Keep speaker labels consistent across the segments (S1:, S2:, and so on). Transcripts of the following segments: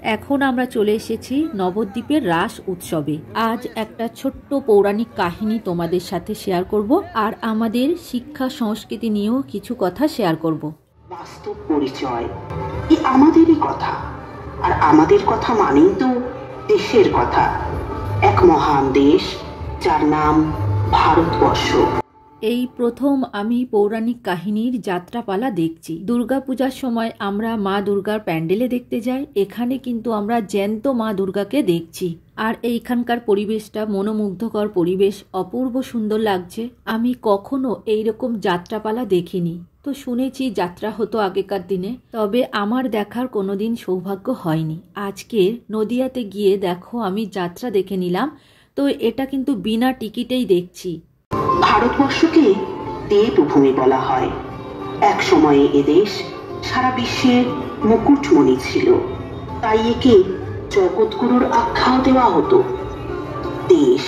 S1: এখন আমরা চলে এসেছি নবদ্বীপের রাস উৎসবে। আজ একটা ছোট্ট পৌরাণিক কাহিনী তোমাদের সাথে শেয়ার করব, আর আমাদের শিক্ষা সংস্কৃতি নিয়েও কিছু কথা শেয়ার করব।
S2: বাস্তব পরিচয় এই আমাদেরই কথা, আর আমাদের কথা মানেই তো দেশের কথা। এক মহান দেশ যার নাম ভারতবর্ষ।
S1: এই প্রথম আমি পৌরাণিক কাহিনীর যাত্রাপালা দেখছি। দুর্গাপূজার সময় আমরা মা দুর্গার প্যান্ডেলে দেখতে যাই, এখানে কিন্তু আমরা জ্যান্ত মা দুর্গাকে দেখছি। আর এইখানকার পরিবেশটা মনোমুগ্ধকর পরিবেশ, অপূর্ব সুন্দর লাগছে। আমি কখনো এইরকম যাত্রাপালা দেখিনি। তো শুনেছি যাত্রা হতো আগেকার দিনে, তবে আমার দেখার কোনোদিন সৌভাগ্য হয়নি। আজকে নদিয়াতে গিয়ে দেখো আমি যাত্রা দেখে নিলাম। তো এটা কিন্তু বিনা টিকিটেই দেখছি।
S2: ভারতবর্ষকে দেবভূমি বলা হয়। এক সময়ে এদেশ সারা বিশ্বের মুকুটমণি ছিল, তাই একে জগৎগুরুর আখ্যাও দেওয়া হতো। দেশ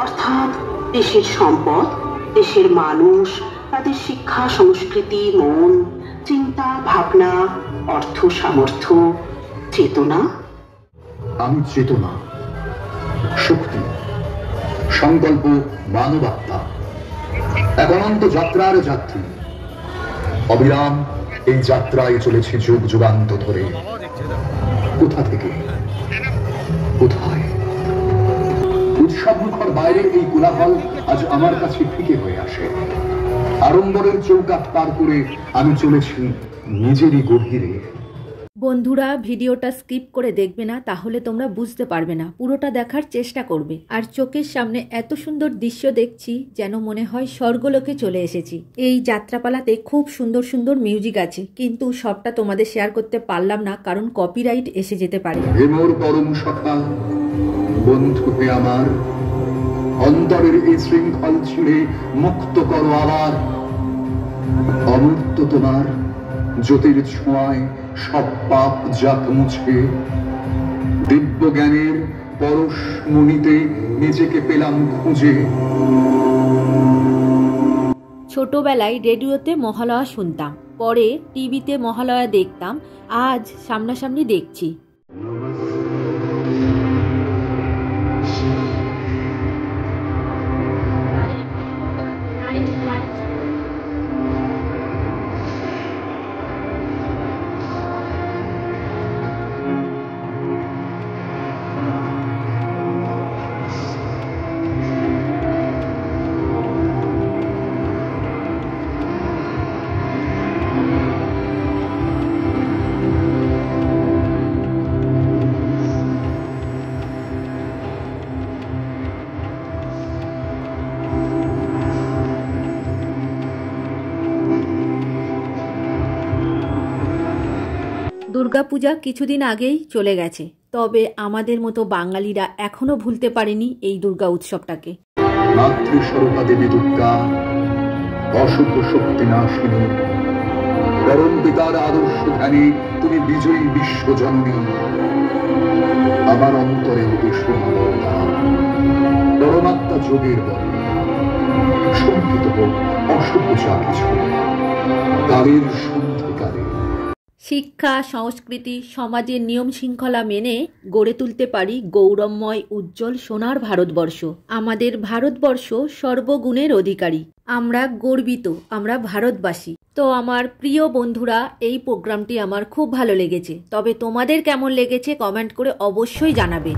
S2: অর্থাৎ দেশের সম্পদ, দেশের মানুষ, তাদের শিক্ষা, সংস্কৃতি, মন, চিন্তা, ভাবনা, অর্থ, সামর্থ্য, চেতনা।
S3: আমি চেতনা, শক্তি, সংকল্প, মানবাত্মা, এক অনন্ত যাত্রার যাত্রী। অবিরাম এই যাত্রায় চলেছে যুগ যুগান্ত ধরে। কোথা থেকে কোথায়? উৎসব মুখর বাইরে এই কোলাহল আজ আমার কাছে ফিকে হয়ে আসে। আড়ম্বরের চৌকাঠ পার করে আমি চলেছি নিজেরই গভীরে।
S1: বন্ধুরা, ভিডিওটা স্কিপ করে দেখবে না, তাহলে তোমরা বুঝতে পারবে না। পুরোটা দেখার চেষ্টা করবে। আর চোখের সামনে এত সুন্দর দৃশ্য দেখছি যেন মনে হয় স্বর্গলোকে চলে এসেছি। এই যাত্রাপালাতে খুব সুন্দর সুন্দর মিউজিক আছে, কিন্তু সবটা তোমাদের শেয়ার করতে পারলাম না, কারণ কপিরাইট এসে যেতে পারে।
S3: হে মোর পরম সখা, বন্ধু হে আমার, অন্তরের এই শৃঙ্খল ছিঁড়ে মুক্ত করো আবার। অমূর্ত তোমার জ্যোতির ছোঁয়ায় সব পাপ যাক মুছে। দিব্য জ্ঞানের পরশ মনিতে নিজেকে পেলাম খুঁজে।
S1: ছোটবেলায় রেডিওতে মহালয়া শুনতাম, পরে টিভিতে মহালয়া দেখতাম, আজ সামনাসামনি দেখছি। দুর্গাপূজা কিছুদিন আগেই চলে গেছে, তবে আমাদের মতো বাঙালিরা এখনো ভুলতে পারেনি এই দুর্গা উৎসবটাকে।
S3: মাতৃস্বরূপা দেবী দুর্গা, অশুভ শক্তি নাশিনী, পরম পিতার আদর্শ ধ্যানে তুমি বিজয়ী বিশ্বজননী। আমার অন্তরে এসো পরমাত্মা যোগের বলে সংকিত হোক অশুভ যা কিছু কালের সন্ধিকালে।
S1: শিক্ষা, সংস্কৃতি, সমাজের নিয়ম শৃঙ্খলা মেনে গড়ে তুলতে পারি গৌরবময় উজ্জ্বল সোনার ভারতবর্ষ। আমাদের ভারতবর্ষ সর্বগুণের অধিকারী। আমরা গর্বিত, আমরা ভারতবাসী। তো আমার প্রিয় বন্ধুরা, এই প্রোগ্রামটি আমার খুব ভালো লেগেছে, তবে তোমাদের কেমন লেগেছে কমেন্ট করে অবশ্যই জানাবে।